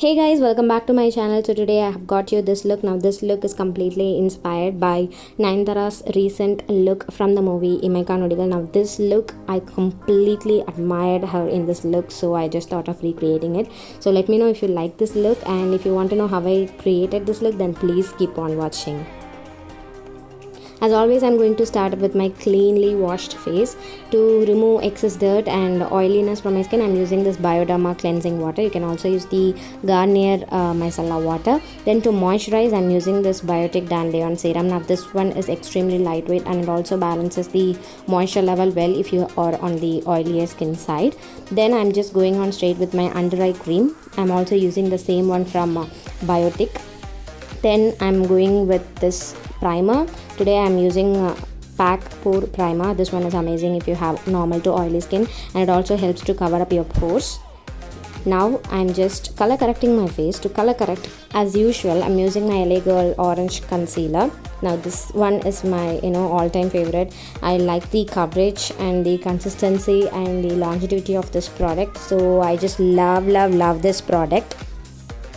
Hey guys, welcome back to my channel. So today I have got you this look. Now this look is completely inspired by Nayanthara's recent look from the movie Imaika Nodigal. Now this look, I completely admired her in this look, so I just thought of recreating it. So let me know if you like this look, and if you want to know how I created this look, then please keep on watching. As always, I'm going to start with my cleanly washed face. To remove excess dirt and oiliness from my skin, I'm using this Bioderma cleansing water. You can also use the Garnier micellar water. Then to moisturize, I'm using this Biotic Dandelion serum. Now this one is extremely lightweight and it also balances the moisture level well if you are on the oilier skin side. Then I'm just going on straight with my under eye cream. I'm also using the same one from Biotic. Then I'm going with this primer. Today I'm using pack pore primer. This one is amazing if you have normal to oily skin, and it also helps to cover up your pores. Now I'm just color correcting my face. To color correct, as usual, I'm using my LA Girl orange concealer. Now this one is my all-time favorite. I like the coverage and the consistency and the longevity of this product, so I just love this product.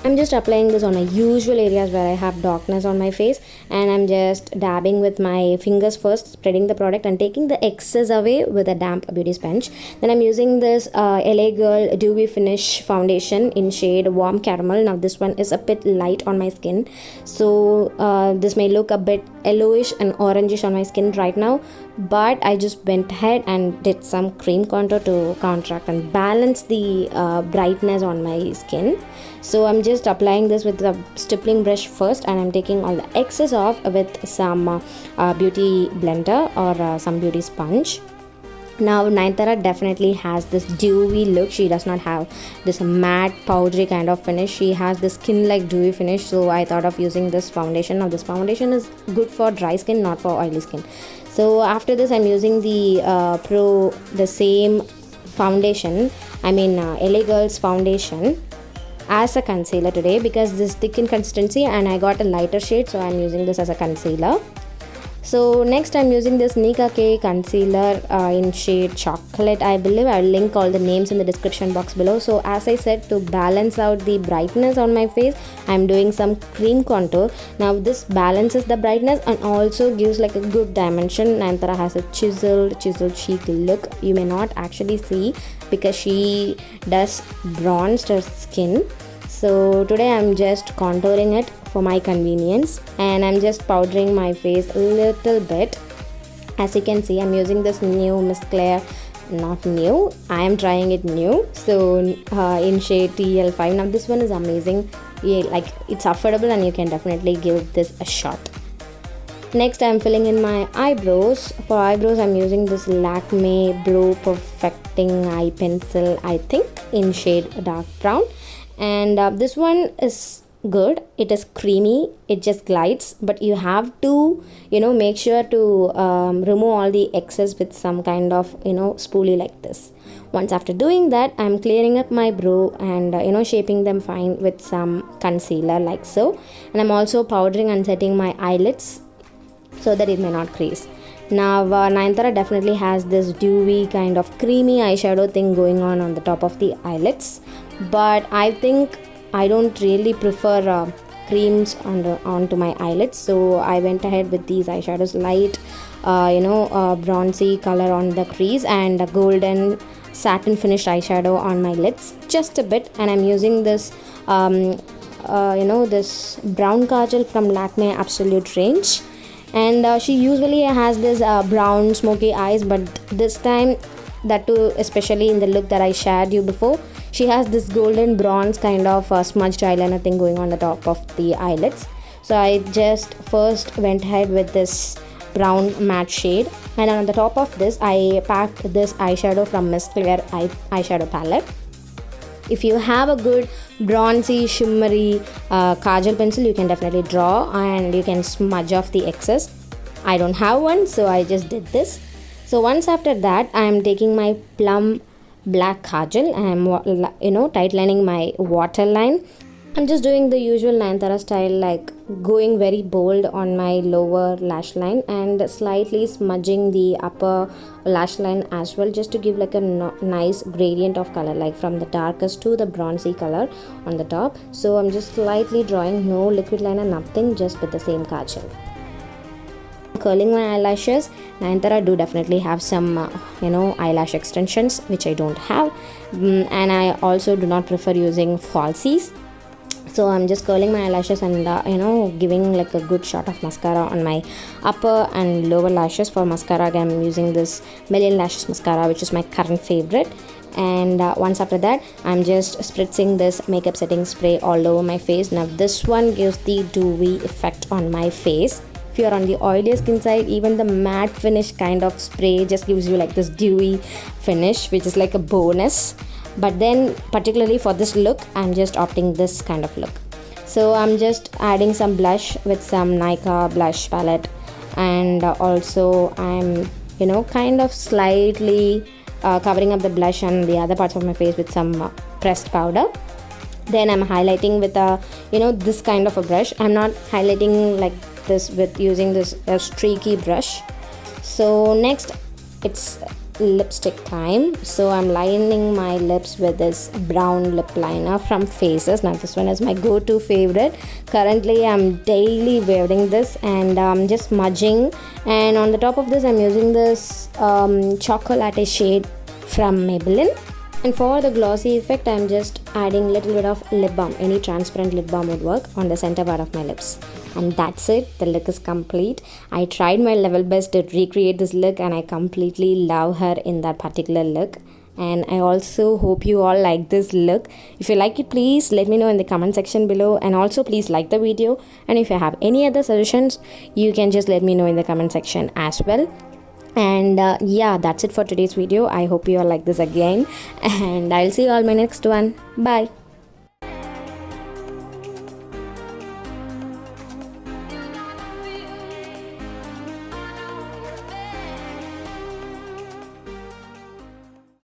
I'm just applying this on my usual areas where I have darkness on my face, and I'm just dabbing with my fingers first, spreading the product and taking the excess away with a damp beauty sponge. Then I'm using this LA Girl Dewy Finish foundation in shade Warm Caramel. Now this one is a bit light on my skin, so this may look a bit yellowish and orangish on my skin right now, but I just went ahead and did some cream contour to counteract and balance the brightness on my skin. So I'm just applying this with the stippling brush first, and I'm taking all the excess off with some beauty blender or some beauty sponge. Now Nayanthara definitely has this dewy look. She does not have this matte powdery kind of finish. She has this skin like dewy finish, so I thought of using this foundation. Now this foundation is good for dry skin, not for oily skin. So after this I'm using the same foundation, LA Girl's foundation, as a concealer today because this thick in consistency and I got a lighter shade, so I'm using this as a concealer. So next I'm using this Nykaa concealer in shade chocolate. I believe I'll link all the names in the description box below. So as I said, to balance out the brightness on my face, I'm doing some cream contour. Now this balances the brightness and also gives like a good dimension. Nayanthara has a chiseled cheek look. You may not actually see because she does bronze her skin. So today I'm just contouring it for my convenience, and I'm just powdering my face a little bit. As you can see, I'm using this new Miss Claire, not new, I am trying it new, so in shade TL5. Now this one is amazing. Yeah, like it's affordable and you can definitely give this a shot. Next I'm filling in my eyebrows. For eyebrows I'm using this Lakme Brow Perfecting Eye Pencil, I think in shade dark brown, and this one is good. It is creamy, it just glides, but you have to make sure to remove all the excess with some kind of spoolie like this. Once after doing that, I'm clearing up my brow and shaping them fine with some concealer like so, and I'm also powdering and setting my eyelids so that it may not crease. Now Nayanthara definitely has this dewy kind of creamy eyeshadow thing going on the top of the eyelids, but I think I don't really prefer creams onto my eyelids, so I went ahead with these eyeshadows, light bronzy color on the crease and a golden satin finished eyeshadow on my lids just a bit. And I'm using this this brown kajal from Lakme Absolute range, and she usually has this brown smoky eyes, but this time, that too especially in the look that I shared you before, she has this golden bronze kind of smudged eyeliner thing going on the top of the eyelids. So I just first went ahead with this brown matte shade, and on the top of this I packed this eyeshadow from Miss Claire eyeshadow palette. If you have a good bronzy shimmery kajal pencil, you can definitely draw and you can smudge off the excess. I don't have one, so I just did this. So once after that, I am taking my Plum black kajal and I'm tight lining my waterline. I'm just doing the usual Nayanthara style, like going very bold on my lower lash line and slightly smudging the upper lash line as well, just to give like a nice gradient of color, like from the darkest to the bronzy color on the top. So I'm just slightly drawing, no liquid liner, nothing, just with the same kajal. Curling my eyelashes. Nayanthara do definitely have some eyelash extensions, which I don't have, and I also do not prefer using falsies. So I'm just curling my eyelashes and giving like a good shot of mascara on my upper and lower lashes. For mascara, again, I'm using this Million Lashes mascara, which is my current favorite. And once after that, I'm just spritzing this makeup setting spray all over my face. Now this one gives the dewy effect on my face. If you're on the oily skin side, even the matte finish kind of spray just gives you like this dewy finish, which is like a bonus. But then particularly for this look, I'm just opting this kind of look. So I'm just adding some blush with some Nykaa blush palette, and also I'm kind of slightly covering up the blush and the other parts of my face with some pressed powder. Then I'm highlighting with a this kind of a brush. I'm not highlighting like this with using this streaky brush. So next it's lipstick time. So I'm lining my lips with this brown lip liner from Faces. Now this one is my go-to favorite. Currently I'm daily wearing this, and just smudging, and on the top of this I'm using this choco latte shade from Maybelline. And for the glossy effect, I'm just adding a little bit of lip balm. Any transparent lip balm would work on the center part of my lips. And that's it. The look is complete. I tried my level best to recreate this look, and I completely love her in that particular look. And I also hope you all like this look. If you like it, please let me know in the comment section below. And also please like the video. And if you have any other suggestions, you can just let me know in the comment section as well. And yeah, that's it for today's video. I hope you all like this again, and I'll see you all in my next one. Bye.